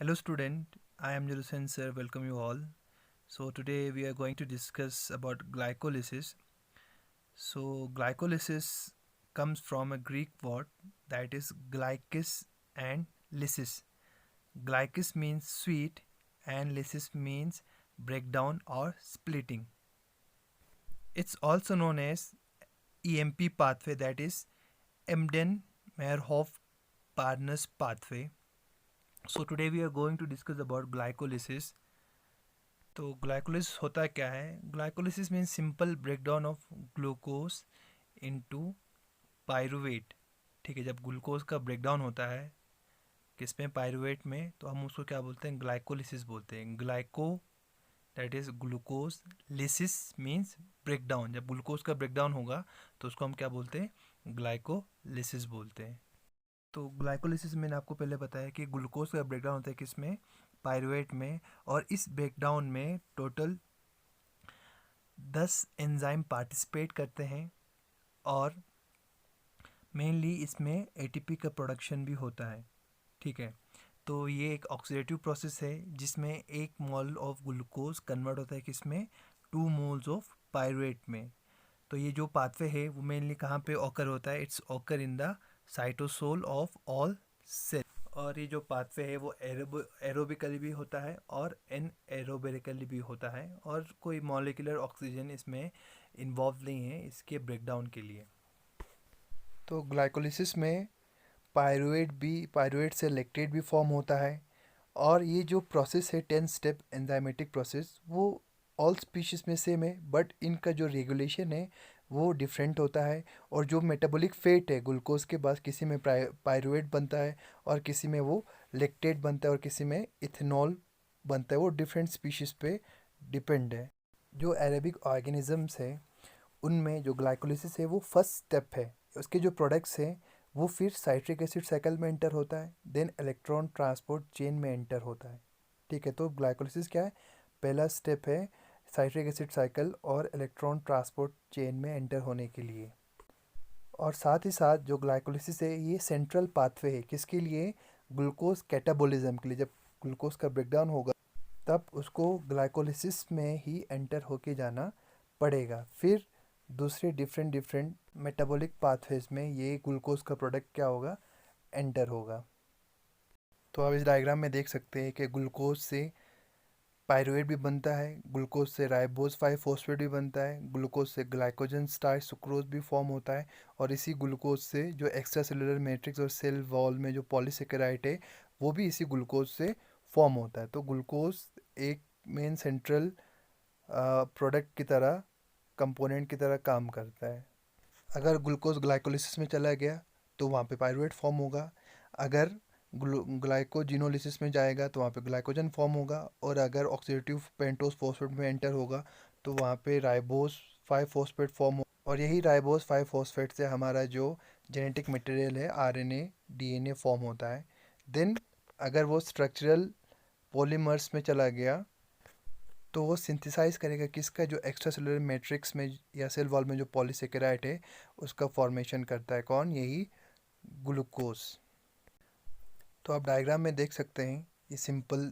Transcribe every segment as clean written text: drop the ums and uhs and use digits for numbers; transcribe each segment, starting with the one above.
Hello student, I am Jalusen sir, welcome you all. So today we are going to discuss about glycolysis. So glycolysis comes from a Greek word that is glykis and lysis. Glykis means sweet and lysis means breakdown or splitting. It's also known as EMP pathway, that is Embden-Meyerhof-Parnas pathway. So today we are going to discuss about glycolysis. तो glycolysis होता क्या है? Glycolysis means simple breakdown of glucose into pyruvate. ठीक है, जब glucose का breakdown होता है किस में, पायरुवेट में, तो हम उसको क्या बोलते हैं? ग्लाइकोलिसिस बोलते हैं. Glyco that is glucose, lysis means breakdown. जब ग्लूकोज का ब्रेकडाउन होगा तो उसको हम क्या बोलते हैं? ग्लाइकोलिसिस बोलते हैं. तो ग्लाइकोलिसिस मैंने आपको पहले बताया कि ग्लूकोज का ब्रेकडाउन होता है किसमें? पायरुवेट में. और इस ब्रेकडाउन में टोटल 10 एंजाइम पार्टिसिपेट करते हैं और मेनली इसमें एटीपी का प्रोडक्शन भी होता है. ठीक है, तो ये एक ऑक्सीडेटिव प्रोसेस है जिसमें 1 मोल ऑफ ग्लूकोज कन्वर्ट होता है किसमें? 2 मोल्स ऑफ पायरुवेट में. तो ये जो पाथवे है वो मेनली कहाँ पे ऑकर होता है? It's occur in the cytosol of all cell. और ये जो पाथवे है वो एरोबिकली भी होता है और एन एरोबेरिकली भी होता है, और कोई मॉलिक्यूलर ऑक्सीजन इसमें इन्वॉल्व नहीं है इसके ब्रेकडाउन के लिए. तो ग्लाइकोलिसिस में पायरुवेट से लैक्टेट भी फॉर्म होता है. और ये जो प्रोसेस है 10 स्टेप एंजाइमेटिक प्रोसेस, वो ऑल स्पीशीज़ में सेम है, बट इनका जो रेगुलेशन है वो डिफरेंट होता है. और जो मेटाबॉलिक फेट है ग्लूकोज के बाद, किसी में पायरुवेट बनता है और किसी में वो लैक्टेट बनता है और किसी में इथेनॉल बनता है. वो डिफरेंट स्पीशीज़ पे डिपेंड है. जो एरेबिक ऑर्गेनिजम्स है उनमें जो ग्लाइकोलिसिस है वो फर्स्ट स्टेप है. उसके जो प्रोडक्ट्स हैं वो फिर साइट्रिक एसिड साइकिल में एंटर होता है, देन इलेक्ट्रॉन ट्रांसपोर्ट चेन में एंटर होता है. ठीक है, तो ग्लाइकोलिसिस क्या है? पहला स्टेप है साइट्रिक एसिड साइकिल और इलेक्ट्रॉन ट्रांसपोर्ट चेन में एंटर होने के लिए. और साथ ही साथ जो ग्लाइकोलिसिस है ये सेंट्रल पाथवे है किसके लिए? ग्लूकोज कैटाबॉलिज्म के लिए. जब ग्लूकोज का ब्रेकडाउन होगा तब उसको ग्लाइकोलिसिस में ही एंटर होके जाना पड़ेगा. फिर दूसरे डिफरेंट डिफरेंट मेटाबॉलिक पाथवेज में ये ग्लूकोज का प्रोडक्ट क्या होगा? एंटर होगा. तो आप इस डायग्राम में देख सकते हैं कि ग्लूकोज से पायरुवेट भी बनता है, ग्लूकोज से राइबोज 5 फॉस्फेट भी बनता है, ग्लूकोज से ग्लाइकोजन स्टार्च सुक्रोज भी फॉर्म होता है. और इसी ग्लूकोज से जो एक्स्ट्रा सेलुलर मैट्रिक्स और सेल वॉल में जो पॉलीसेकेराइड है वो भी इसी ग्लूकोज से फॉर्म होता है. तो ग्लूकोज एक मेन सेंट्रल प्रोडक्ट की तरह, कंपोनेंट की तरह काम करता है. अगर ग्लूकोज ग्लाइकोलिसिस में चला गया तो वहाँ पे पायरुवेट फॉर्म होगा. अगर ग्लाइकोजिनोलिसिस में जाएगा तो वहाँ पे ग्लाइकोजन फॉर्म होगा. और अगर ऑक्सीडेटिव पेंटोस फॉस्फेट में एंटर होगा तो वहाँ पे राइबोस 5 फॉस्फेट फॉर्म हो. और यही राइबोस 5 फॉस्फेट से हमारा जो जेनेटिक मटेरियल है आरएनए डीएनए फॉर्म होता है. देन अगर वो स्ट्रक्चरल पॉलीमर्स में चला गया तो वो सिंथेसाइज करेगा किसका? जो एक्स्ट्रा सेलुलर मैट्रिक्स में या सेल वॉल में जो पॉलीसेकेराइड है उसका फॉर्मेशन करता है. कौन? यही ग्लूकोज. तो आप डायग्राम में देख सकते हैं ये सिंपल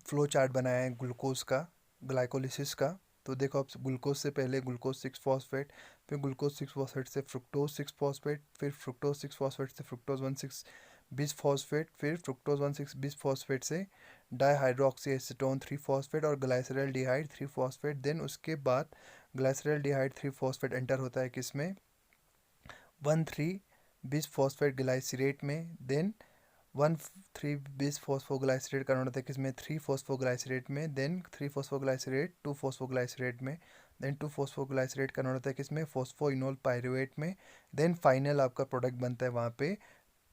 फ्लो चार्ट बनाया है ग्लूकोज का, ग्लाइकोलिसिस का. तो देखो आप, ग्लूकोज से पहले ग्लूकोज 6 फॉस्फेट, फिर ग्लूकोज 6 फॉस्फेट से फ्रुक्टोज 6 फॉस्फेट, फिर फ्रुक्टोज 6 फॉस्फेट से फ्रुक्टोज 1,6 बिस फॉस्फेट, फिर फ्रुक्टोज 1,6 बिस फॉस्फेट से डाईहाइड्रोक्सी एसीटोन 3 फॉस्फेट और ग्लाइसरल डिहाइड 3 फॉस्फेट. देन उसके बाद ग्लाइसरल डिहाइड 3 फॉस्फेट एंटर होता है किसमें? 1,3 बिस फॉस्फेट ग्लाइसरेट में. देन 1,3 बिस फॉस्फोग्लाइसरेट कन्वर्ट होता है किसमें? 3 फॉस्फोग्लाइसरेट में. देन 3 फॉस्फोग्लाइसरेट 2 फॉस्फोग्लाइसरेट में. देन 2 फॉस्फोग्लाइसरेट कन्वर्ट होता है किसमें? फॉस्फोइनोल पायरुवेट में. देन फाइनल आपका प्रोडक्ट बनता है वहाँ पे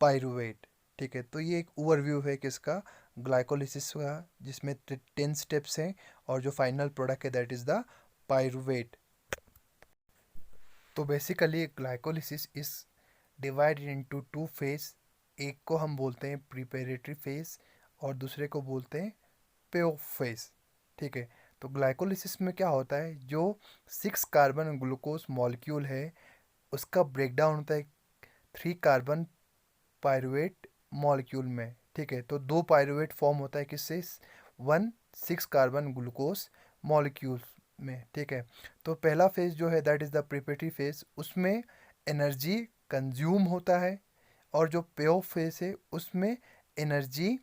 पायरुवेट. ठीक है, तो ये एक ओवरव्यू है किसका? ग्लाइकोलिसिस का, जिसमें 10 स्टेप्स हैं और जो फाइनल प्रोडक्ट है दैट इज़ द पायरुवेट. तो basically glycolysis is divided into 2 phase. एक को हम बोलते हैं प्रिपरेटरी फेज और दूसरे को बोलते हैं पे ऑफ फेज. ठीक है, तो ग्लाइकोलिसिस में क्या होता है? जो 6 कार्बन ग्लूकोज मॉलिक्यूल है उसका ब्रेकडाउन होता है 3 कार्बन पायरुवेट मॉलिक्यूल में. ठीक है। तो 2 पायरुवेट फॉर्म होता है किससे, 1,6 कार्बन ग्लूकोज मॉलिक्यूल्स में, ठीक है। तो पहला फेज जो है that is the preparatory phase, उसमें एनर्जी कंज्यूम होता है, और जो पे ऑफ फेज है उसमें एनर्जी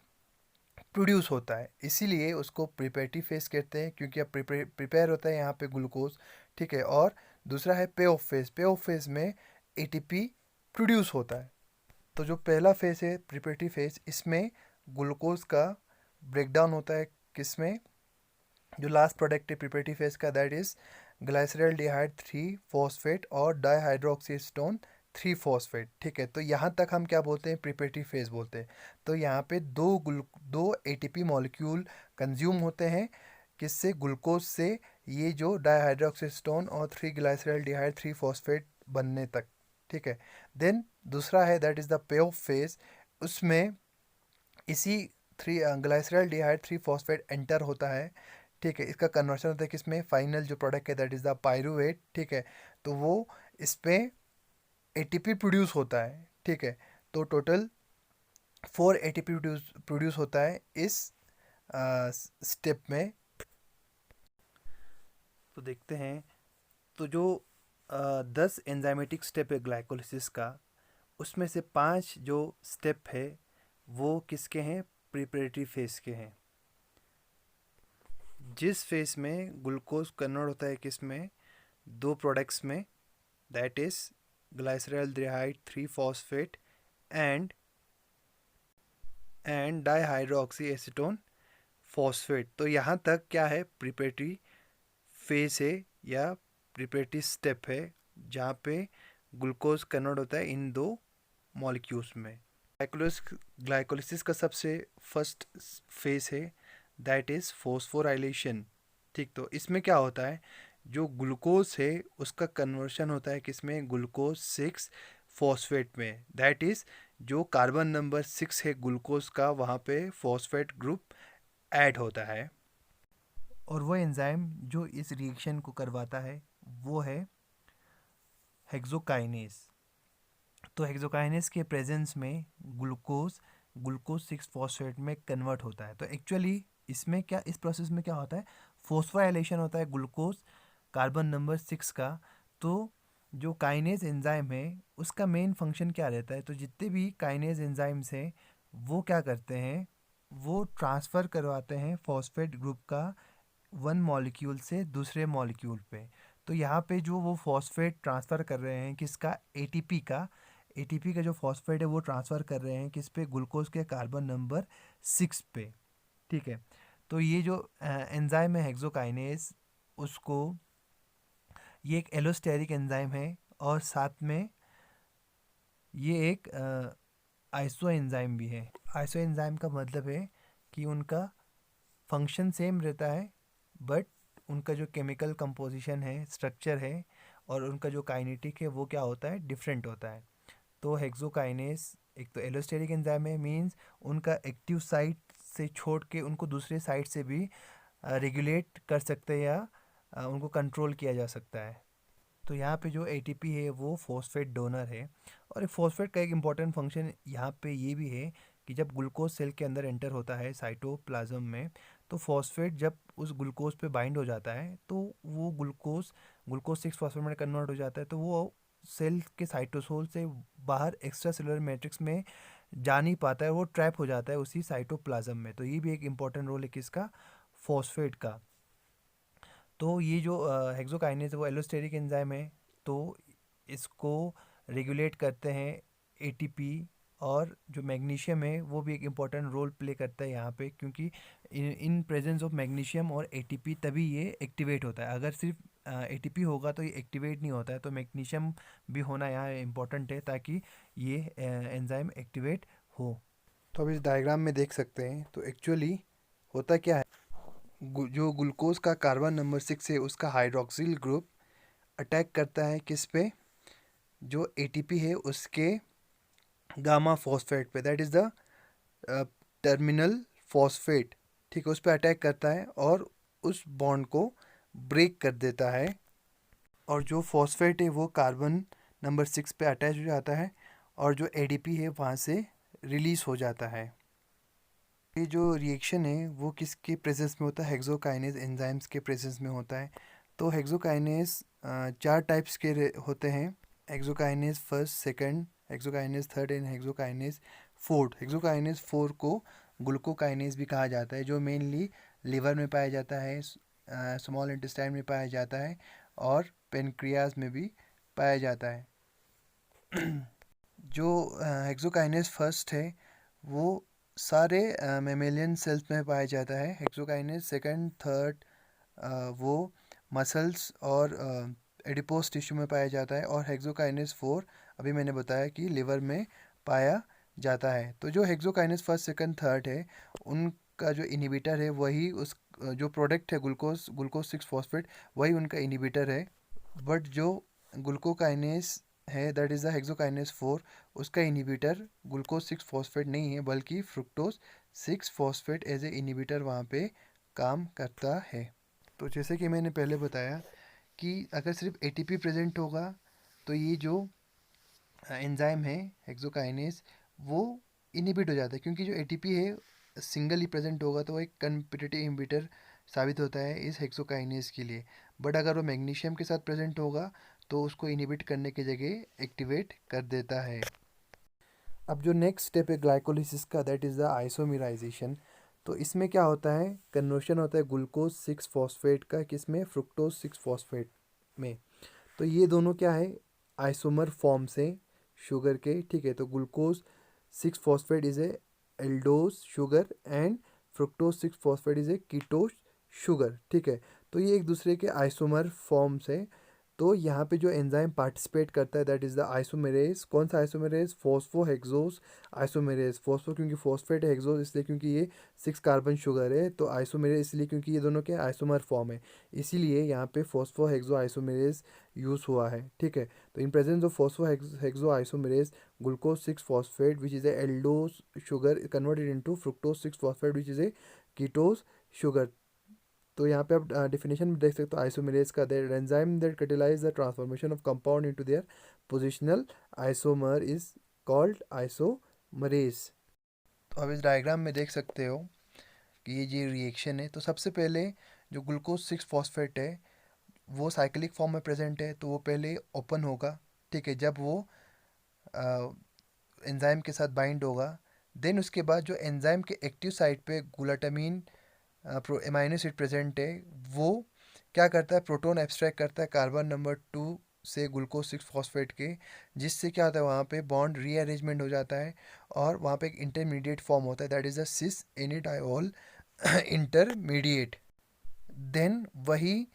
प्रोड्यूस होता है, इसीलिए उसको प्रिपरेटरी फेज कहते हैं, क्योंकि अब प्रिपेयर होता है यहाँ पे ग्लूकोज, ठीक है। और दूसरा है पे ऑफ फेज, पे ऑफ फेज में एटीपी प्रोड्यूस होता है। तो जो पहला फेज है प्रिपरेटरी फेज, इसमें ग्लूकोज का ब्रेकडाउन होता है किसमें, जो लास्ट प्रोडक्ट है प्रिपरेटरी फेज का दैट इज ग्लाइसरॉल्डिहाइड 3 फॉस्फेट और डाईहाइड्रोक्सीस्टोन 3 फॉस्फेट, ठीक है। तो यहाँ तक हम क्या बोलते हैं, प्रिपरेटरी फेज बोलते हैं। तो यहाँ पे दो एटीपी मॉलिक्यूल कंज्यूम होते हैं, किससे, ग्लूकोज से, ये जो डाईहाइड्रोक्सीस्टोन और 3 ग्लाइसरॉल्डिहाइड 3 फॉस्फेट बनने तक, ठीक है। देन दूसरा है that is the pay of phase, उसमें इसी 3 ग्लाइसरॉल्डिहाइड 3 फॉस्फेट एंटर होता है, ठीक है। इसका कन्वर्शन होता है किसमें, फाइनल जो प्रोडक्ट है दैट इज़ द पायरुवेट, ठीक है। तो वो इस पे एटीपी प्रोड्यूस होता है, ठीक है। तो टोटल 4 एटीपी प्रोड्यूस होता है इस स्टेप में। तो देखते हैं, तो जो 10 एंजाइमेटिक स्टेप है ग्लाइकोलिसिस का, उसमें से 5 जो स्टेप है वो किसके हैं, प्रिपरेटरी फेज के हैं। जिस फेज में ग्लूकोज कन्वर्ट होता है किस में, 2 प्रोडक्ट्स में, that is glyceraldehyde 3 phosphate and dihydroxy acetone phosphate. तो यहाँ तक क्या है, प्रिपरेटरी फेज है या प्रिपरेटरी स्टेप है, जहाँ पे ग्लूकोज कन्वर्ट होता है इन 2 मॉलिक्यूल्स में। ग्लाइकोलिसिस का सबसे फर्स्ट फेज है दैट इज़ फॉस्फोराइलेशन, ठीक। तो इसमें क्या होता है, जो ग्लूकोज है उसका कन्वर्शन होता है किसमें, ग्लूकोज 6 फॉस्फेट में, दैट इज़ जो कार्बन नंबर 6 है ग्लूकोज का, वहाँ पे फॉस्फेट ग्रुप ऐड होता है। और वो एंजाइम जो इस रिएक्शन को करवाता है वो है हेक्सोकाइनेज। तो हेक्सोकाइनेज के प्रेजेंस में ग्लूकोज 6 फॉस्फेट में कन्वर्ट होता है। तो एक्चुअली इसमें क्या, इस प्रोसेस में क्या होता है, फॉस्फोराइलेशन होता है ग्लूकोज कार्बन नंबर 6 का। तो जो काइनेज एंजाइम है उसका मेन फंक्शन क्या रहता है, तो जितने भी काइनेज एंजाइम्स हैं वो क्या करते हैं, वो ट्रांसफ़र करवाते हैं फॉस्फेट ग्रुप का 1 मॉलिक्यूल से दूसरे मॉलिक्यूल पे। तो यहाँ पे जो वो फॉस्फेट ट्रांसफ़र कर रहे हैं किसका, एटीपी का जो फॉस्फेट है वो ट्रांसफ़र कर रहे हैं किस पे, ग्लूकोज के कार्बन नंबर 6 पे, ठीक है। तो ये जो एंजाइम है हेक्सोकाइनेज, उसको, ये एक एलोस्टेरिक एंजाइम है, और साथ में ये एक आइसो एंजाइम भी है। आइसो एंजाइम का मतलब है कि उनका फंक्शन सेम रहता है, बट उनका जो केमिकल कंपोजिशन है, स्ट्रक्चर है, और उनका जो काइनेटिक है वो क्या होता है, डिफरेंट होता है। तो हेक्सोकाइनेज एक तो एलोस्टेरिक एंजाइम है, मींस उनका एक्टिव साइट से छोड़ के उनको दूसरे साइट से भी रेगुलेट कर सकते हैं, या उनको कंट्रोल किया जा सकता है। तो यहाँ पे जो एटीपी है वो फॉस्फेट डोनर है, और फॉस्फेट का एक इम्पॉर्टेंट फंक्शन यहाँ पे ये भी है कि जब ग्लूकोज सेल के अंदर एंटर होता है साइटोप्लाज्म में, तो फॉस्फेट जब उस ग्लूकोज पे बाइंड हो जाता है तो वो ग्लूकोज 6 फॉस्फेट में कन्वर्ट हो जाता है, तो वो सेल के साइटोसोल से बाहर एक्स्ट्रा सेलुलर मैट्रिक्स में जा नहीं पाता है, वो ट्रैप हो जाता है उसी साइटोप्लाज्म में। तो ये भी एक इम्पॉर्टेंट रोल है किसका, फॉस्फेट का। तो ये जो हेक्सोकाइनेज है वो एलोस्टेरिक एंजाइम है, तो इसको रेगुलेट करते हैं एटीपी, और जो मैग्नीशियम है वो भी एक इम्पॉर्टेंट रोल प्ले करता है यहाँ पे, क्योंकि इन प्रेजेंस ऑफ मैग्नीशियम और एटीपी तभी ये एक्टिवेट होता है। अगर सिर्फ एटीपी होगा तो ये एक्टिवेट नहीं होता है, तो मैग्नीशियम भी होना यहाँ इम्पॉर्टेंट है ताकि ये एंजाइम एक्टिवेट हो। तो अब इस डायग्राम में देख सकते हैं, तो एक्चुअली होता क्या है, जो ग्लूकोज का कार्बन नंबर 6 है उसका हाइड्रोक्सिल ग्रुप अटैक करता है किस पे, जो एटीपी है उसके गामा फॉस्फेट पे, that is the terminal phosphate, ठीक है, उस पर अटैक करता है और उस बॉन्ड को ब्रेक कर देता है, और जो फॉस्फेट है वो कार्बन नंबर 6 पे अटैच हो जाता है, और जो एडीपी है वहाँ से रिलीज हो जाता है। ये जो रिएक्शन है वो किसके प्रेजेंस में होता है? हेक्सोकाइनेज एंजाइम्स के प्रेजेंस में होता है। तो हेक्सोकाइनेज 4 टाइप्स के होते हैं। Hexokinase first, second, hexokinase third and hexokinase fourth. Hexokinase 4 को ग्लूकोकाइनेज भी कहा जाता है, जो मेनली लिवर में पाया जाता है, स्मॉल इंटेस्टाइन में पाया जाता है और पेनक्रियाज में भी पाया जाता है। जो हेक्सोकाइनेज फर्स्ट है वो सारे मेमेलियन सेल्स में पाया जाता है। हेक्सोकाइनेज सेकंड, थर्ड वो मसल्स और एडिपोज टिश्यू में पाया जाता है। और हेक्सोकाइनेज 4 अभी मैंने बताया कि लिवर में पाया जाता है। तो जो हेक्सोकाइनेज फर्स्ट, सेकंड, थर्ड है उनका जो इनिबिटर है वही उस जो प्रोडक्ट है ग्लूकोज 6 फॉस्फेट, वही उनका इनिबिटर है। बट जो ग्लूकोकाइनेज है दैट इज़ द हेक्सोकाइनेज 4, उसका इनिबिटर ग्लूकोज 6 फॉस्फेट नहीं है बल्कि fructose 6 phosphate as a inhibitor वहाँ पे काम करता है। तो जैसे कि मैंने पहले बताया कि अगर सिर्फ एटीपी प्रेजेंट होगा तो ये जो एंजाइम है हेक्सोकाइनेज वो इनिबिट हो जाता है, क्योंकि जो एटीपी है सिंगल ही प्रेजेंट होगा तो वो एक कम्पिटिटिव इनहिबिटर साबित होता है इस हेक्सोकाइनेज के लिए। बट अगर वो मैग्नीशियम के साथ प्रेजेंट होगा तो उसको इनिबिट करने की जगह एक्टिवेट कर देता है। अब जो नेक्स्ट स्टेप है ग्लाइकोलिसिस का, दैट इज़ द आइसोमेराइजेशन। तो इसमें क्या होता है? कन्वर्शन होता है ग्लूकोज 6 फॉस्फेट का, किसमें? फ्रुक्टोज 6 फॉस्फेट में। तो ये दोनों क्या है? आइसोमर फॉर्म से शुगर के, ठीक है। तो glucose 6 phosphate is a aldose sugar and fructose 6 phosphate is a ketose sugar, ठीक है। तो ये एक दूसरे के आइसोमर फॉर्म्स है। तो यहाँ पे जो एंजाइम पार्टिसिपेट करता है दैट इज़ द आइसोमेरेज। कौन सा आइसोमेरेज? फोस्फोहेक्सोज आइसोमेरेज। फोस्फो क्योंकि फॉस्फेट है, हेक्सोज इसलिए क्योंकि ये 6 कार्बन शुगर है। तो आइसोमेरेज इसलिए क्योंकि ये दोनों के आइसोमर फॉर्म है, इसीलिए यहाँ पे फोस्फोहेक्सो आइसोमेरेज यूज़ हुआ है, ठीक है। तो in presence of phosphohexose isomerase glucose 6 phosphate which is a aldose sugar converted into fructose 6 phosphate which is a ketose sugar. तो यहाँ पे आप डिफिनेशन में देख सकते हो आइसोमेरेज का, that enzyme that catalyse the transformation of compound into their positional isomer is called isomerase. तो अब इस डायग्राम में देख सकते हो कि ये जो रिएक्शन है, तो सबसे पहले जो ग्लूकोज 6 फॉस्फेट है वो साइक्लिक फॉर्म में प्रेजेंट है, तो वो पहले ओपन होगा, ठीक है। जब वो एंजाइम के साथ बाइंड होगा, देन उसके बाद जो एंजाइम के एक्टिव साइट पे ग्लूटामीन एमाइनो एसिड प्रेजेंट है, वो क्या करता है? प्रोटॉन एब्स्ट्रैक्ट करता है कार्बन नंबर 2 से ग्लूकोज 6 फॉस्फेट के, जिससे क्या होता है वहाँ पे बॉन्ड रीअरेंजमेंट हो जाता है और वहाँ पे एक इंटरमीडिएट फॉर्म होता है that is the cis enediol intermediate. Then वही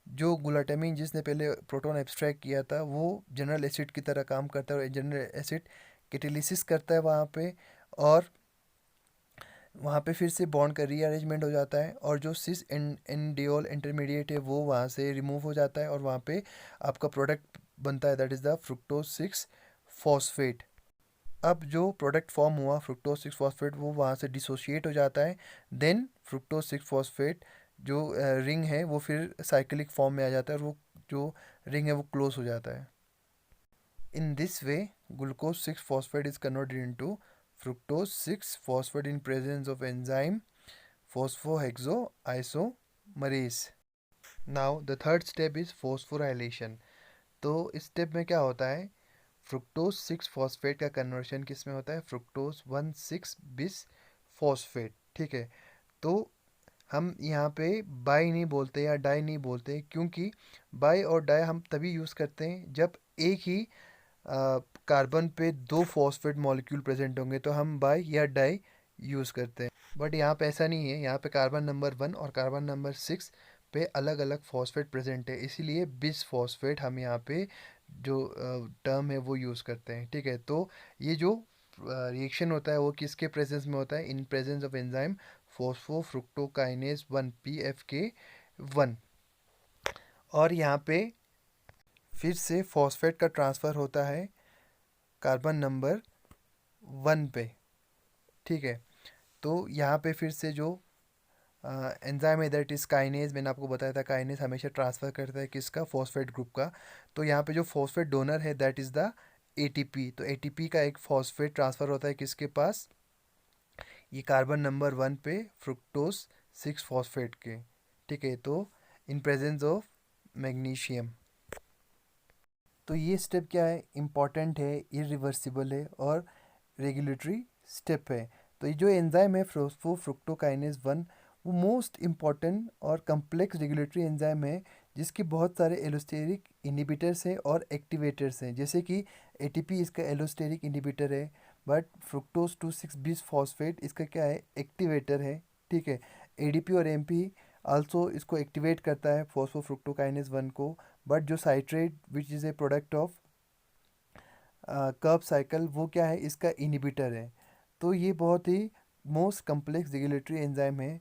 जो ग्लूटामीन जिसने पहले प्रोटॉन एब्स्ट्रैक्ट किया था वो जनरल एसिड की तरह काम करता है और जनरल एसिड कैटेलिसिस करता है वहाँ पे, और वहाँ पे फिर से बॉन्ड का रीअरेंजमेंट हो जाता है और जो सिस एंडियोल इंटरमीडिएट है वो वहाँ से रिमूव हो जाता है और वहाँ पे आपका प्रोडक्ट बनता है that is the fructose 6 phosphate. अब जो प्रोडक्ट फॉर्म हुआ फ्रुक्टोज 6 फॉस्फेट वो वहाँ से डिसोशिएट हो जाता है। देन फ्रुक्टोज 6 फॉस्फेट जो रिंग है वो फिर साइक्लिक फॉर्म में आ जाता है और वो जो रिंग है वो क्लोज हो जाता है। In this way, glucose 6 phosphate is converted into fructose 6 phosphate in presence of enzyme phosphohexoisomerase. Now, the third step is phosphorylation. तो इस स्टेप में क्या होता है? फ्रुक्टोज 6 फॉस्फेट का कन्वर्शन किस में होता है? फ्रुक्टोज 1,6 बिस फॉस्फेट, ठीक है। तो हम यहाँ पे बाई नहीं बोलते या डाई नहीं बोलते, क्योंकि बाई और डाई हम तभी यूज़ करते हैं जब एक ही कार्बन पे 2 फॉस्फेट मॉलिक्यूल प्रेजेंट होंगे तो हम बाई या डाई यूज़ करते हैं। बट यहाँ पे ऐसा नहीं है, यहाँ पे कार्बन नंबर 1 और कार्बन नंबर 6 पे अलग अलग फॉस्फेट प्रेजेंट है, इसीलिए बिस फॉस्फेट हम यहाँ पे जो टर्म है वो यूज़ करते हैं, ठीक है। तो ये जो रिएक्शन होता है वो किसके प्रेजेंस में होता है? In presence of enzyme phosphofructokinase 1 PFK1। और यहाँ पे फिर से फॉस्फेट का ट्रांसफ़र होता है कार्बन नंबर 1 पे, ठीक है। तो यहाँ पे फिर से जो एंजाइम है दैट इज़ काइनेज, मैंने आपको बताया था काइनेज हमेशा ट्रांसफ़र करता है किसका? फॉस्फेट ग्रुप का। तो यहाँ पे जो फॉस्फेट डोनर है दैट इज़ द एटीपी। तो एटीपी का एक फॉस्फेट ट्रांसफ़र होता है किसके पास? ये कार्बन नंबर 1 पे फ्रुक्टोज 6 फॉस्फेट के, ठीक है। तो इन प्रेजेंस ऑफ मैग्नीशियम। तो ये स्टेप क्या है, इम्पॉर्टेंट है, इरिवर्सिबल है और रेगुलेटरी स्टेप है। तो ये जो एंजाइम है फ्रुक्टोकाइनेज 1, वो मोस्ट इम्पॉर्टेंट और कम्प्लेक्स रेगुलेटरी एंजाइम है, जिसके बहुत सारे एलोस्टेरिक इनहिबिटर्स हैं और एक्टिवेटर्स हैं। जैसे कि एटीपी इसका एलोस्टेरिक इनहिबिटर है, बट फ्रुक्टोज 2,6 बिस फॉस्फेट इसका क्या है, एक्टिवेटर है, ठीक है। एडीपी और एमपी आल्सो इसको एक्टिवेट करता है फॉस्फोफ्रुक्टोकाइनेज 1 को, बट जो citrate which is a product of Krebs cycle, वो क्या है, इसका इनहिबिटर है। तो ये बहुत ही मोस्ट कम्प्लेक्स रेगुलेटरी एंजाइम है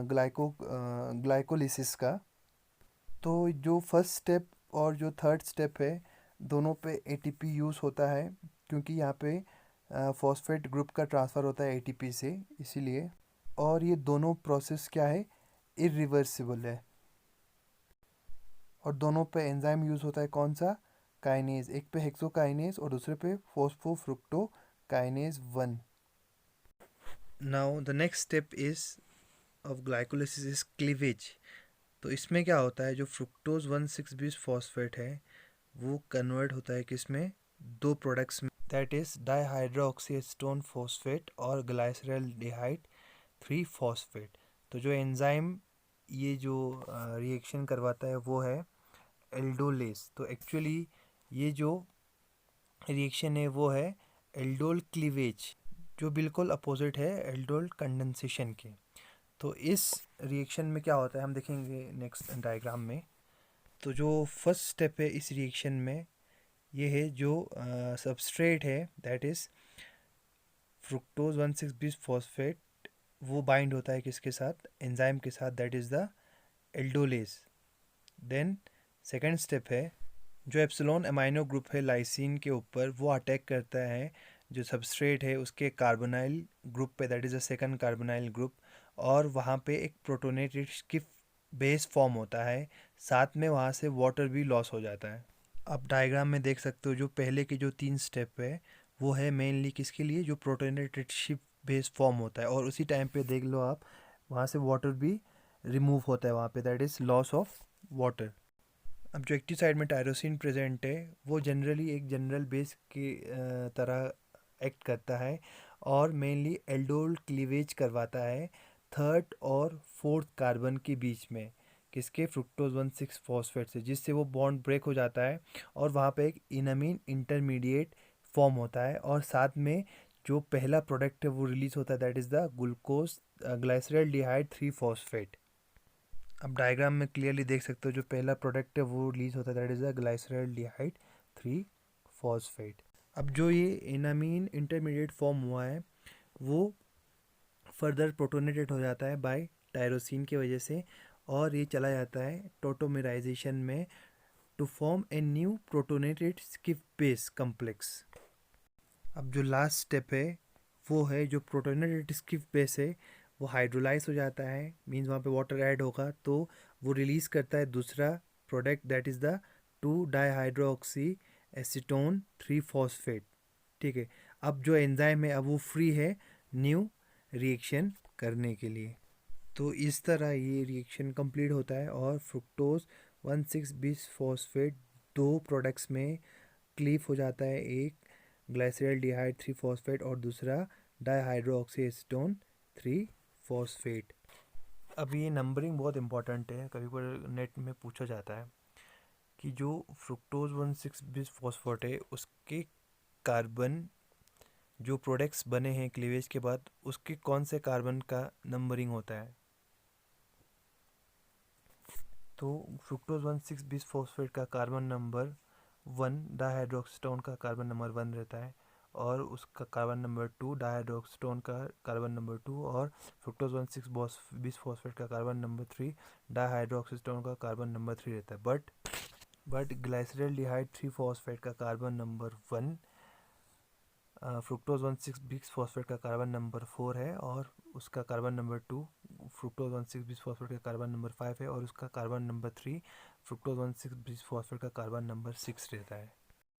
ग्लाइकोलिसिस का। तो जो फर्स्ट स्टेप और जो थर्ड स्टेप है, दोनों पे एटीपी यूज़ होता है, क्योंकि यहाँ पे फॉस्फेट ग्रुप का ट्रांसफ़र होता है एटीपी से, इसीलिए। और ये दोनों प्रोसेस क्या है, इरिवर्सिबल है। और दोनों पे एंजाइम यूज़ होता है, कौन सा, काइनेज। एक पे हेक्सोकाइनेज और दूसरे पे phosphofructokinase 1। Now the next step is of glycolysis is cleavage. तो इसमें क्या होता है, जो फ्रुक्टोज 1,6 बिस फॉस्फेट है, वो कन्वर्ट होता है किसमें, दो प्रोडक्ट्स में, दैट इज डाईहाइड्रोक्सीएसीटोन फॉस्फेट और ग्लाइसरल्डिहाइड 3 फॉस्फेट। तो जो एंजाइम ये जो रिएक्शन करवाता है वो है एल्डोलेस। तो एक्चुअली ये जो रिएक्शन है वो है एल्डोल क्लीवेज, जो बिल्कुल अपोजिट है एल्डोल कंडेंसेशन के। तो इस रिएक्शन में क्या होता है हम देखेंगे नेक्स्ट डायग्राम में। तो जो फर्स्ट स्टेप है इस रिएक्शन में, ये है जो सबस्ट्रेट है, that is fructose 1,6 bis phosphate, वो बाइंड होता है किसके साथ, एंजाइम के साथ, that is the aldolase. Then second step है, जो एप्सिलॉन अमाइनो ग्रुप है लाइसिन के ऊपर, वो अटैक करता है जो सबस्ट्रेट है उसके कार्बोनाइल ग्रुप पे, that is the second carbonyl group, और वहाँ पे एक प्रोटोनेटेड स्किप बेस फॉर्म होता है, साथ में वहाँ से वाटर भी लॉस हो जाता है। आप डायग्राम में देख सकते हो जो पहले के जो 3 स्टेप है वो है मेनली किसके लिए, जो प्रोटोनेटेड शिप बेस फॉर्म होता है, और उसी टाइम पे देख लो आप वहाँ से वाटर भी रिमूव होता है वहाँ पे, that is loss of water. अब जो एक्टिव साइड में टायरोसिन प्रेजेंट है, वो जनरली एक जनरल बेस की तरह एक्ट करता है और मेनली एल्डोल क्लीवेज करवाता है थर्ड और फोर्थ कार्बन के बीच में, किसके, फ्रुक्टोज 1,6 फॉस्फेट से, जिससे वो बॉन्ड ब्रेक हो जाता है और वहाँ पे एक इनामीन इंटरमीडिएट फॉर्म होता है, और साथ में जो पहला प्रोडक्ट है वो रिलीज होता है, that is the glucose glyceraldehyde 3 phosphate. अब डायग्राम में क्लियरली देख सकते हो जो पहला प्रोडक्ट है वो रिलीज होता है, that is the glyceraldehyde 3 phosphate. अब जो ये एनामीन इंटरमीडिएट फॉर्म हुआ है वो फर्दर प्रोटोनेटेड हो जाता है बाय टायरोसिन की वजह से, और ये चला जाता है टोटोमेराइजेशन में to form a new protonated Schiff base complex. अब जो लास्ट स्टेप है वो है, जो प्रोटोनेटेड स्किप बेस है वो हाइड्रोलाइज हो जाता है, मीन्स वहाँ पे वाटर ऐड होगा तो वो रिलीज़ करता है दूसरा product, that is the 2 dihydroxy acetone 3 phosphate, ठीक है। अब जो एंजाइम है अब वो फ्री है न्यू रिएक्शन करने के लिए। तो इस तरह ये रिएक्शन कंप्लीट होता है और फ्रुक्टोज 1,6 बिस फॉस्फेट दो प्रोडक्ट्स में क्लीव हो जाता है, एक ग्लाइसरल्डिहाइड 3 फॉस्फेट और दूसरा डाईहाइड्रोक्सी एसीटोन 3 फॉस्फेट। अब ये नंबरिंग बहुत इंपॉर्टेंट है, कभी कभी नेट में पूछा जाता है कि जो फ्रुक्टोज 1,6 बिस फॉस्फेट है उसके कार्बन जो प्रोडक्ट्स बने हैं क्लीवेज के बाद, उसके कौन से कार्बन का नंबरिंग होता है। तो फ्रुक्टोज 1,6 बिस फॉस्फेट का कार्बन नंबर 1, डाईहाइड्रोक्सीटोन का कार्बन नंबर 1 रहता है, और उसका कार्बन नंबर 2, डाईहाइड्रोक्सीटोन का कार्बन नंबर 2, और फ्रुक्टोज 1,6 बिस फॉस्फेट का कार्बन नंबर 3, डाईहाइड्रोक्सीटोन का कार्बन नंबर 3 रहता है। बट ग्लाइसरल्डिहाइड 3 फॉस्फेट का carbon number 1, fructose 1,6 bis phosphate का कार्बन नंबर 4 है, और उसका carbon number 2 fructose 1,6 bis phosphate का कार्बन नंबर 5 है, और उसका carbon number 3 fructose 1,6 bis phosphate का कार्बन नंबर 6 रहता है।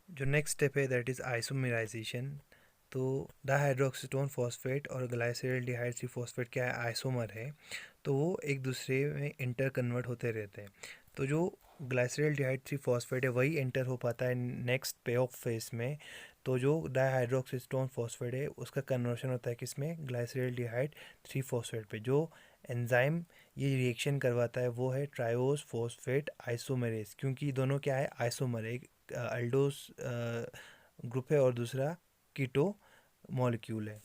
जो नेक्स्ट स्टेप है दैट इज़ आइसोमेराइजेशन। तो डाइहाइड्रोक्सीटोन फॉस्फेट और ग्लाइसरल डिहाइड 3 फॉस्फेट क्या है, आइसोमर है, तो वो एक दूसरे में इंटर कन्वर्ट होते रहते हैं। तो जो ग्लाइसरल डिहाइड 3 फॉस्फेट है वही इंटर हो पाता है नेक्स्ट पे ऑफ फेस में। तो जो डाइहाइड्रोक्सीटोन फॉस्फेट है उसका कन्वर्शन होता है किसमें, ग्लाइसरल डिहाइड 3 फॉस्फेट पे। जो एंजाइम ये रिएक्शन करवाता है वो है ट्रायोस फॉस्फेट आइसोमेरेज, क्योंकि दोनों क्या है, आइसोमर, एक अल्डोस ग्रुप है और दूसरा कीटो मॉलिक्यूल है।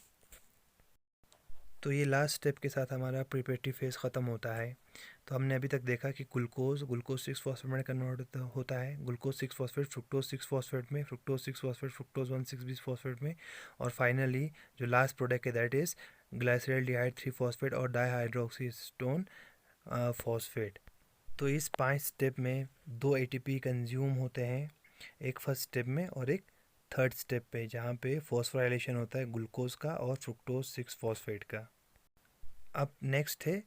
तो ये लास्ट स्टेप के साथ हमारा प्रिपरेटरी फेज ख़त्म होता है। तो हमने अभी तक देखा कि ग्लूकोज 6 फॉस्फेट में कन्वर्ट होता है, ग्लूकोज 6 फॉस्फेट फ्रुक्टोज 6 फॉस्फेट में, फ्रुक्टोज 6 फॉस्फेट फ्रुक्टोज 1,6 फॉस्फेट में, और फाइनली जो लास्ट प्रोडक्ट है that is glyceraldehyde 3 phosphate और डाइहाइड्रोक्सीटोन फॉस्फेट। तो इस 5 स्टेप में 2 एटीपी कंज्यूम होते हैं, एक फर्स्ट स्टेप में और एक थर्ड स्टेप पे, जहाँ पे फॉस्फोराइलेशन होता है ग्लूकोज का और फ्रुक्टोज 6 फॉस्फेट का। अब नेक्स्ट है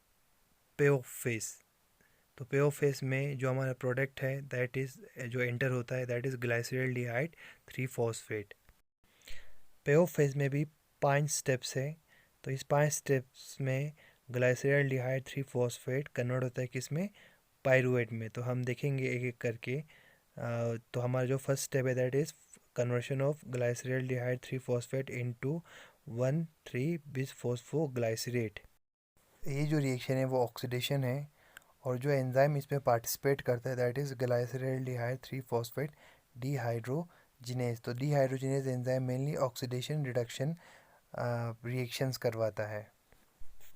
पे ऑफ फेस। तो पे ऑफ फेस में जो हमारा प्रोडक्ट है दैट इज़, जो एंटर होता है that is glyceraldehyde 3 phosphate. पे ऑफ फेस में भी 5 स्टेप्स है। तो इस 5 स्टेप्स में ग्लाइसरल डिहाइड 3 फॉस्फेट कन्वर्ट होता है किस में, पायरुवेट में। तो हम देखेंगे एक एक करके। तो हमारा जो फर्स्ट स्टेप है that is conversion of glyceraldehyde 3 phosphate into 1,3 bis phosphoglycerate. ये जो रिएक्शन है वो ऑक्सीडेशन है, और जो एंजाइम इसमें पार्टिसिपेट करता है that is glyceraldehyde 3 phosphate dehydrogenase. तो dehydrogenase enzyme mainly oxidation reduction reactions करवाता है।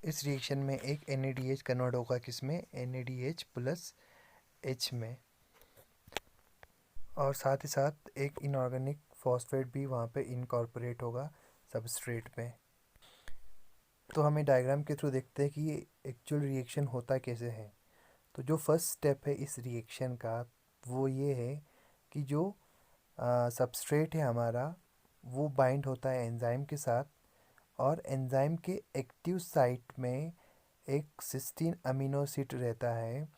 इस रिएक्शन में एक NADH कन्वर्ट होगा किसमें, NADH प्लस H में, और साथ ही साथ एक इनऑर्गेनिक फॉस्फेट भी वहाँ पे इनकॉर्पोरेट होगा सबस्ट्रेट में। तो हमें डायग्राम के थ्रू देखते हैं कि ये एक्चुअल रिएक्शन होता कैसे है। तो जो फर्स्ट स्टेप है इस रिएक्शन का वो ये है कि जो सबस्ट्रेट है हमारा वो बाइंड होता है एंजाइम के साथ, और एंजाइम के एक्टिव साइट में एक सिस्टीन अमीनो एसिड रहता है,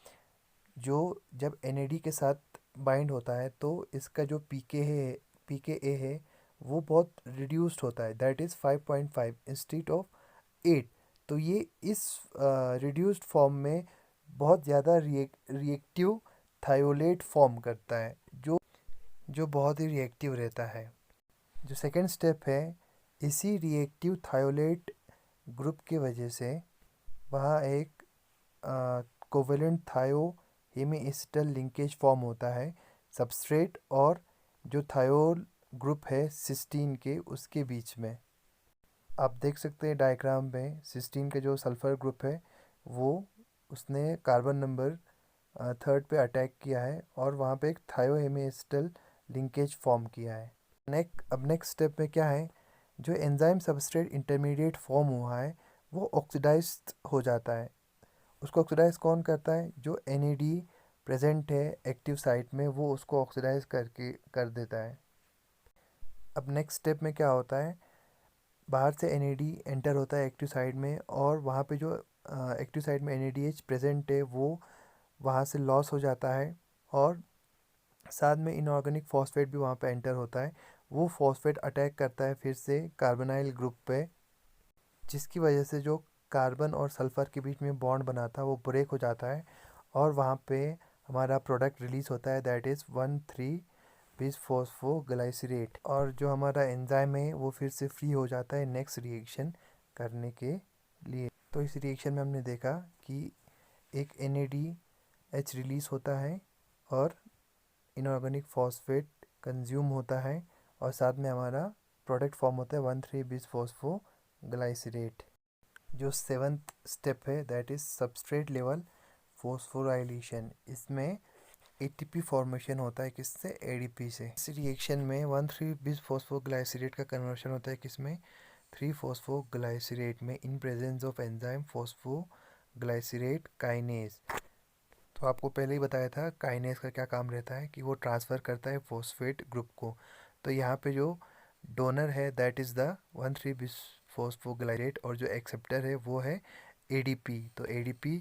जो जब NAD के साथ बाइंड होता है तो इसका जो pKa है वो बहुत रिड्यूस्ड होता है, दैट इज़ 5.5 इंस्टेड ऑफ 8। तो ये इस रिड्यूस्ड फॉर्म में बहुत ज़्यादा रिएक्टिव थायोलेट फॉर्म करता है, जो बहुत ही रिएक्टिव रहता है। जो सेकेंड स्टेप है, इसी रिएक्टिव थायोलेट ग्रुप की वजह से वहाँ एक कोवेलेंट थायो हेमीएसिटल लिंकेज फॉर्म होता है सबस्ट्रेट और जो थायोल ग्रुप है सिस्टीन के उसके बीच में। आप देख सकते हैं डायग्राम में सिस्टीन का जो सल्फ़र ग्रुप है वो उसने कार्बन नंबर 3 पे अटैक किया है और वहाँ पे एक थायोहेमिस्टल लिंकेज फॉर्म किया है। अब नेक्स्ट स्टेप में क्या है, जो एंजाइम सबस्ट्रेट इंटरमीडिएट फॉर्म हुआ है वो ऑक्सीडाइज्ड हो जाता है। उसको ऑक्सीडाइज कौन करता है, जो NAD प्रेजेंट है एक्टिव साइट में वो उसको ऑक्सीडाइज करके कर देता है। अब नेक्स्ट स्टेप में क्या होता है, बाहर से NAD एंटर होता है एक्टिव साइट में, और वहाँ पे जो एक्टिव साइट में NADH प्रेजेंट है वो वहाँ से लॉस हो जाता है, और साथ में इनऑर्गेनिक फॉस्फेट भी वहाँ पे एंटर होता है। वो फॉस्फेट अटैक करता है फिर से कार्बोनाइल ग्रुप पे, जिसकी वजह से जो कार्बन और सल्फ़र के बीच में बॉन्ड बना था वो ब्रेक हो जाता है, और वहाँ पे हमारा प्रोडक्ट रिलीज़ होता है दैट इज़ 1,3 बिस फॉस्फोग्लाइसरेट। और जो हमारा एंजाइम है वो फिर से फ्री हो जाता है नेक्स्ट रिएक्शन करने के लिए। तो इस रिएक्शन में हमने देखा कि एक NADH रिलीज़ होता है और इनऑर्गेनिक फॉस्फेट कंज्यूम होता है, और साथ में हमारा प्रोडक्ट फॉर्म होता है 1,3 बिस फॉस्फोग्लाइसरेट। जो सेवन्थ स्टेप है that is substrate level phosphorylation. इसमें ATP फॉर्मेशन होता है किससे, ADP से। इस रिएक्शन में 1,3 बिस फॉस्फोग्लाइसरेट का कन्वर्शन होता है किसमें, 3 फॉस्फोग्लाइसरेट में, इन presence of enzyme phosphoglycerate kinase. तो आपको पहले ही बताया था काइनेज का क्या काम रहता है कि वो ट्रांसफ़र करता है फॉस्फेट ग्रुप को। तो यहाँ पे जो डोनर है that is the 1,3 bis phosphoglycerate, और जो एक्सेप्टर है वो है ADP। तो ADP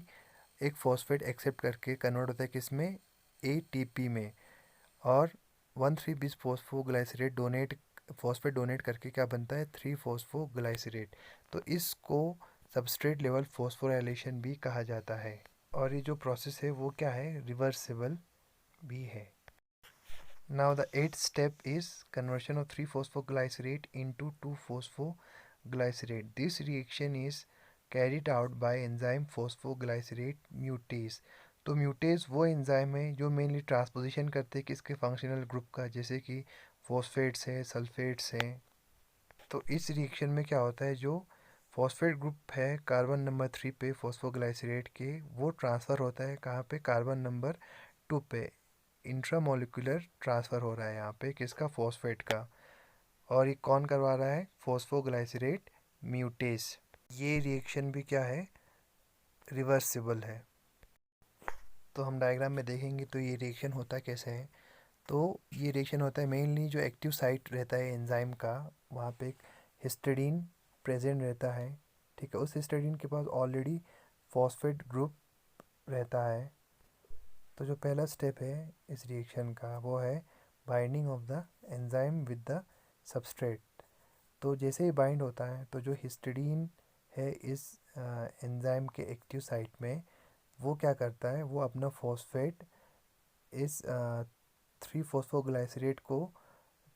एक फॉस्फेट एक्सेप्ट करके कन्वर्ट होता है किसमें, ATP में, और 1,3 bis phosphoglycerate donate phosphate donate करके क्या बनता है 3-फॉस्फोग्लाइसरेट। तो इसको सबस्ट्रेट लेवल फॉस्फोराइलेशन भी कहा जाता है। और ये जो प्रोसेस है वो क्या है, रिवर्सिबल भी है। Now the eighth step is conversion of 3-phosphoglycerate into 2-phosphoglycerate. This reaction is carried out by enzyme phosphoglycerate mutase. तो म्यूटेज वो एंजाइम है जो मेनली ट्रांसपोजिशन करते हैं किसके फंक्शनल ग्रुप का, जैसे कि फॉस्फेट्स हैं, सल्फेट्स हैं। तो इस रिएक्शन में क्या होता है, जो फॉस्फेट ग्रुप है कार्बन नंबर 3 पे फॉस्फोग्लाइसरेट के, वो ट्रांसफ़र होता है कहाँ पे, कार्बन नंबर 2 पे। इंट्रामोलिकुलर ट्रांसफ़र हो रहा है यहाँ पे किसका, फॉस्फेट का। और ये कौन करवा रहा है, फॉस्फोग्लाइसरेट म्यूटेस। ये रिएक्शन भी क्या है, रिवर्सिबल है। तो हम डायग्राम में देखेंगे तो ये रिएक्शन होता कैसे है। तो ये रिएक्शन होता है मेनली जो एक्टिव साइट रहता है एंजाइम का, वहाँ पे एक हिस्टिडीन प्रेजेंट रहता है। ठीक है, उस हिस्टिडीन के पास ऑलरेडी फॉस्फेट ग्रुप रहता है। तो जो पहला स्टेप है इस रिएक्शन का वो है binding of the enzyme with the substrate. तो जैसे ही बाइंड होता है तो जो हिस्टिडीन है इस एंजाइम के एक्टिव साइट में, वो क्या करता है, वो अपना फॉस्फेट इस 3-फॉस्फोग्लाइसरेट को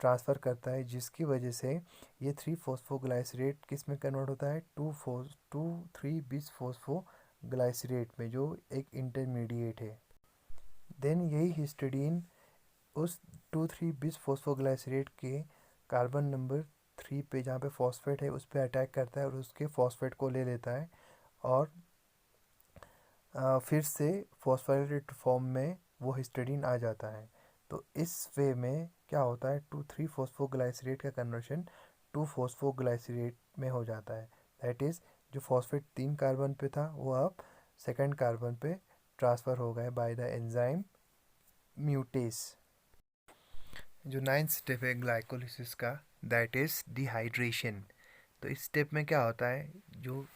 ट्रांसफ़र करता है, जिसकी वजह से ये 3-फॉस्फोग्लाइसरेट किस में कन्वर्ट होता है, 2,3-बिस-फॉस्फोग्लाइसरेट में, जो एक इंटरमीडिएट है। देन यही हिस्टिडीन उस 2,3-बिस-फॉस्फोग्लाइसरेट के कार्बन नंबर 3 पे जहाँ पे फॉस्फेट है उस पर अटैक करता है और उसके फॉस्फेट को ले लेता है और फिर से फॉस्फोराइलेटेड फॉर्म में वो हिस्टिडीन आ जाता है। तो इस वे में क्या होता है, 2,3-फॉस्फोग्लाइसरेट का कन्वर्शन 2-फॉस्फोग्लाइसरेट में हो जाता है। दैट इज़ जो फॉस्फेट 3 कार्बन पे था वो अब सेकंड कार्बन पे ट्रांसफ़र हो गए बाय द एंजाइम म्यूटेस। जो 9th स्टेप है ग्लाइकोलिसिस का, दैट इज़ डिहाइड्रेशन। तो इस स्टेप में क्या होता है, जो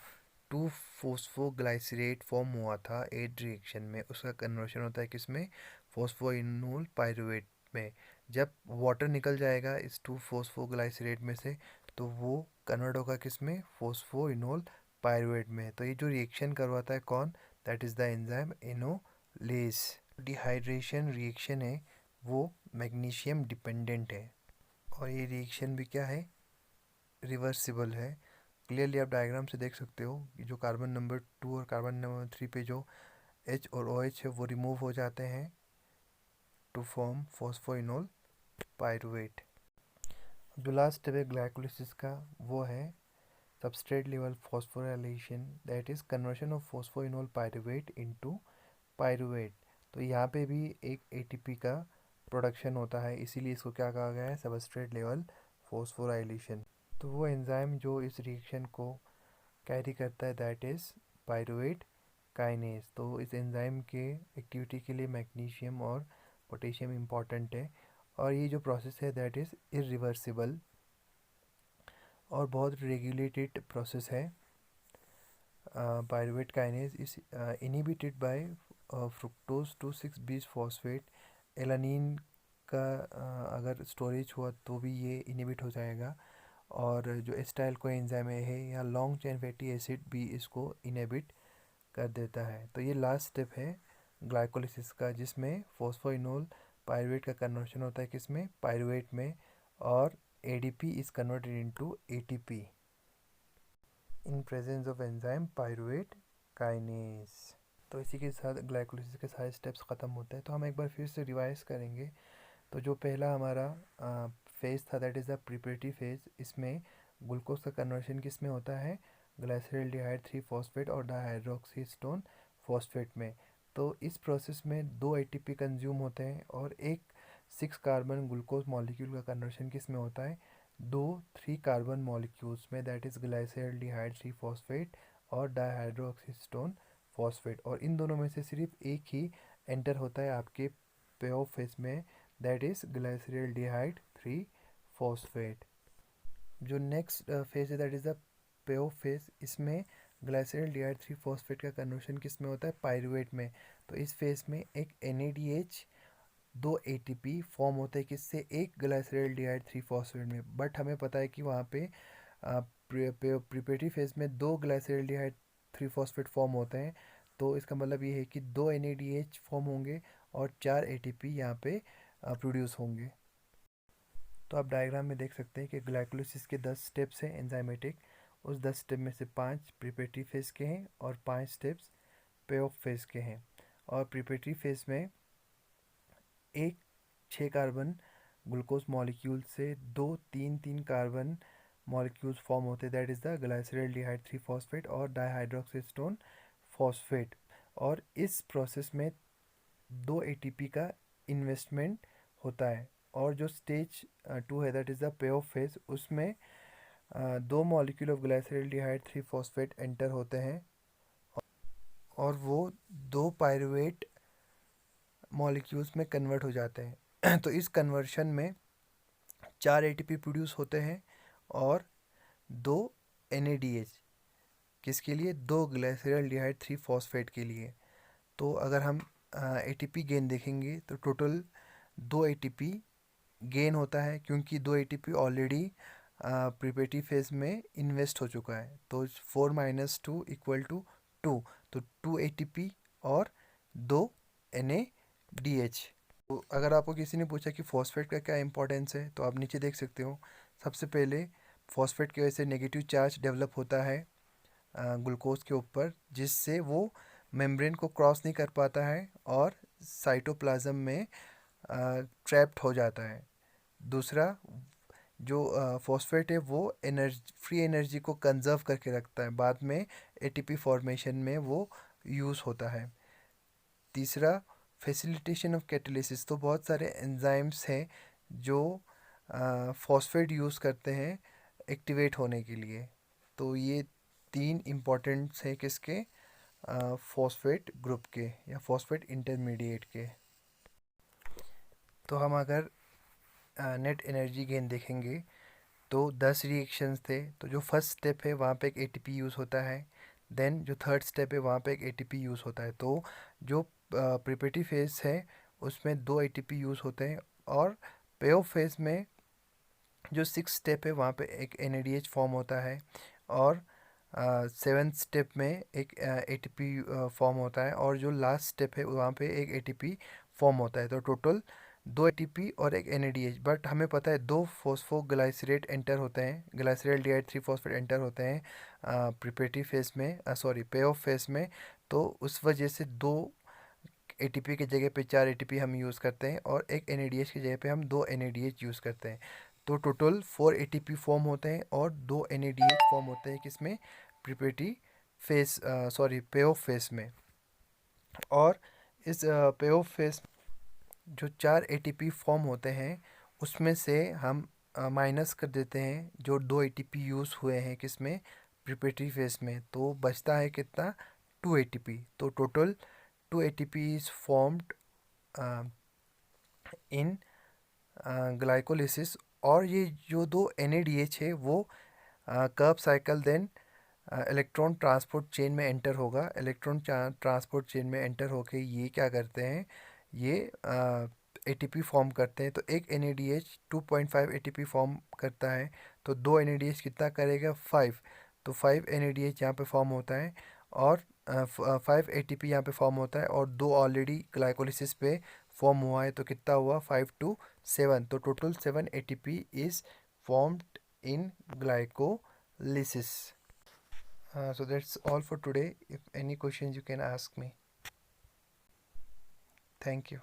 2-फॉस्फोग्लाइसरेट फॉर्म हुआ था एड रिएक्शन में, उसका कन्वर्शन होता है किसमें, फॉस्फोइनोल पायरुवेट में। जब वाटर निकल जाएगा इस 2-फॉस्फोग्लाइसरेट में से तो वो कन्वर्ट होगा किसमें, फॉस्फोइनोल पायरुवेट में। तो ये जो रिएक्शन करवाता है कौन, that is the enzyme enolase. Dehydration reaction है वो मैग्नीशियम डिपेंडेंट है और ये रिएक्शन भी क्या है, रिवर्सिबल है। क्लियरली आप डायग्राम से देख सकते हो कि जो कार्बन नंबर 2 और कार्बन नंबर 3 पे जो H और OH है वो रिमूव हो जाते हैं टू फॉर्म फॉस्फोइनोल पायरुवेट। जो लास्ट स्टेप है ग्लाइकोलिसिस का वो है substrate level phosphorylation, that is conversion of phosphoenol pyruvate into pyruvate. तो यहाँ पे भी एक ATP का प्रोडक्शन होता है, इसीलिए इसको क्या कहा गया है, सबस्ट्रेट लेवल फॉस्फोराइलेशन। तो वो एंजाइम जो इस रिएक्शन को कैरी करता है दैट इज़ पायरुवेट काइनेज। तो इस एंजाइम के एक्टिविटी के लिए मैग्नीशियम और पोटेशियम इम्पॉर्टेंट है और ये जो प्रोसेस है दैट इज़ इरिवर्सिबल और बहुत रेगुलेटेड प्रोसेस है। Pyruvate kinase is inhibited by fructose 2,6-बिस-फॉस्फेट। एलानिन का अगर स्टोरेज हुआ तो भी ये इनिबिट हो जाएगा और जो एस्टाइल को एंजाइम है या लॉन्ग चेन फैटी एसिड भी इसको इनहिबिट कर देता है। तो ये लास्ट स्टेप है ग्लाइकोलिसिस का, जिसमें फॉस्फोइनोल पायरुवेट का कन्वर्शन होता है किसमें, पायरुवेट में, और ADP is converted into ATP in presence of enzyme pyruvate kinase. तो इसी के साथ ग्लाइकोलिसिस के सारे स्टेप्स ख़त्म होते हैं। तो हम एक बार फिर से रिवाइज करेंगे। तो जो पहला हमारा फेज़ था that is the preparatory phase, इसमें ग्लूकोज का कन्वर्शन किस में होता है, ग्लाइसरल्डिहाइड 3-फॉस्फेट और डाइहाइड्रोक्सीस्टोन फॉस्फेट में। तो इस प्रोसेस में 2 ATP कंज्यूम होते हैं और एक 6 कार्बन ग्लूकोज मॉलिक्यूल का कन्वर्शन किस में होता है, 2 3 कार्बन मॉलिक्यूल्स में, दैट इज़ ग्लाइसरल्डिहाइड 3-फॉस्फेट और डाइहाइड्रोक्सीस्टोन फॉस्फेट। और इन दोनों में से सिर्फ एक ही एंटर होता है आपके पेओ फेज में, दैट इज़ ग्लाइसरल्डिहाइड 3-फॉस्फेट। जो नेक्स्ट फेज है दैट इज़ द पेओ फेज, इसमें ग्लाइसरल्डिहाइड 3-फॉस्फेट का कन्वर्शन किस में होता है, पायरुवेट में। तो इस फेज में एक NADH दो एटीपी फॉर्म होते हैं किससे, एक ग्लाइसरॉल्डिहाइड 3 फॉस्फेट में। बट हमें पता है कि वहाँ पे प्रिपरेटरी फेज में दो ग्लाइसरॉल्डिहाइड 3 फॉस्फेट फॉर्म होते हैं। तो इसका मतलब ये है कि दो NADH फॉर्म होंगे और 4 ATP यहाँ पे प्रोड्यूस होंगे। तो आप डायग्राम में देख सकते हैं कि ग्लाइकोलिसिस के 10 स्टेप्स हैं एंजाइमेटिक। उस 10 स्टेप में से 5 प्रिपरेटरी फेज के हैं और 5 स्टेप्स पे ऑफ फेज के हैं। और प्रिपरेटरी फेज में एक 6 कार्बन ग्लूकोज मॉलिक्यूल से दो तीन तीन कार्बन मॉलिक्यूल्स फॉर्म होते हैं, दैट इज़ द ग्लाइसरॉल्डिहाइड 3 फॉस्फेट और डाइहाइड्रोक्सीस्टोन फॉस्फेट। और इस प्रोसेस में दो ATP का इन्वेस्टमेंट होता है। और जो स्टेज 2 है that is the pay of phase, उसमें दो मॉलिक्यूल ऑफ ग्लाइसरॉल्डिहाइड 3 फॉस्फेट एंटर होते हैं और वो दो पायरुवेट मॉलिक्यूल्स में कन्वर्ट हो जाते हैं। तो इस कन्वर्शन में 4 ATP प्रोड्यूस होते हैं और दो NADH, किसके लिए, दो ग्लाइसरॉल्डिहाइड 3 फॉस्फेट के लिए। तो अगर हम ATP गेन देखेंगे तो टोटल दो ATP गेन होता है, क्योंकि दो ATP ऑलरेडी प्रिपरेटरी फेज में इन्वेस्ट हो चुका है। तो 4 - 2 = 2, तो 2 ATP और दो NADH। तो अगर आपको किसी ने पूछा कि फॉस्फेट का क्या इंपॉर्टेंस है, तो आप नीचे देख सकते हो। सबसे पहले फॉस्फेट की वजह से नेगेटिव चार्ज डेवलप होता है ग्लूकोज के ऊपर, जिससे वो मेम्ब्रेन को क्रॉस नहीं कर पाता है और साइटोप्लाज्म में ट्रैप्ड हो जाता है। दूसरा, जो फॉस्फेट है वो फ्री एनर्जी को कंजर्व करके रखता है, बाद में ATP फॉर्मेशन में वो यूज़ होता है। तीसरा, फैसिलिटेशन ऑफ कैटालिसिस। तो बहुत सारे एंजाइम्स हैं जो फॉस्फेट यूज़ करते हैं एक्टिवेट होने के लिए। तो ये तीन इम्पॉर्टेंट्स हैं किसके, फॉस्फेट ग्रुप के या फॉस्फेट इंटरमीडिएट के। तो हम अगर नेट एनर्जी गेन देखेंगे तो 10 रिएक्शंस थे। तो जो फर्स्ट स्टेप है वहाँ पे एक ATP यूज़ होता है, देन जो थर्ड स्टेप है वहाँ पे एक ATP यूज़ होता है। तो जो प्रिपरेटरी फेज है उसमें दो ATP यूज़ होते हैं और पे ऑफ फेज में जो 6 स्टेप है वहाँ पे एक NADH फॉर्म होता है और 7th स्टेप में एक ATP फॉर्म होता है और जो लास्ट स्टेप है वहाँ पे एक ATP फॉर्म होता है। तो टोटल दो ATP और एक NADH। बट हमें पता है दो फॉस्फोग्लाइसरेट एंटर होते हैं, ग्लाइसरॉल्डिहाइड 3 फॉस्फेट एंटर होते हैं प्रिपरेटरी फेज में, सॉरी पे ऑफ फेज में। तो उस वजह से दो ATP की जगह पे 4 ATP हम यूज़ करते हैं और एक NADH की जगह पे हम दो NADH यूज़ करते हैं। तो टोटल 4 ATP फॉर्म होते हैं और दो NADH फॉर्म होते हैं किसमें, प्रिपरेटरी फेस, सॉरी पे ऑफ फेस में। और इस पे ऑफ फेस जो 4 ATP फॉर्म होते हैं उसमें से हम माइनस कर देते हैं जो दो ATP यूज़ हुए हैं किसमें, प्रिपरेटरी फेस में। तो बचता है कितना, 2 ATP। तो total 2 ATP is formed in glycolysis. और ये जो दो NADH है वो Krebs cycle then electron transport chain में एंटर होगा। इलेक्ट्रॉन ट्रांसपोर्ट चेन में एंटर होके ये क्या करते हैं, ये ATP फॉर्म करते हैं। तो एक NADH 2.5 ATP फॉर्म करता है, तो दो NADH कितना करेगा, 5। तो 5 NADH यहाँ पे फॉर्म होता है और 5 ATP यहाँ पे फॉर्म होता है और दो ऑलरेडी ग्लाइकोलिसिस पे फॉर्म हुआ है। तो कितना हुआ, 5 to 7। तो total 7 ATP is formed in glycolysis. So that's all for today. If any questions you can ask me. Thank you.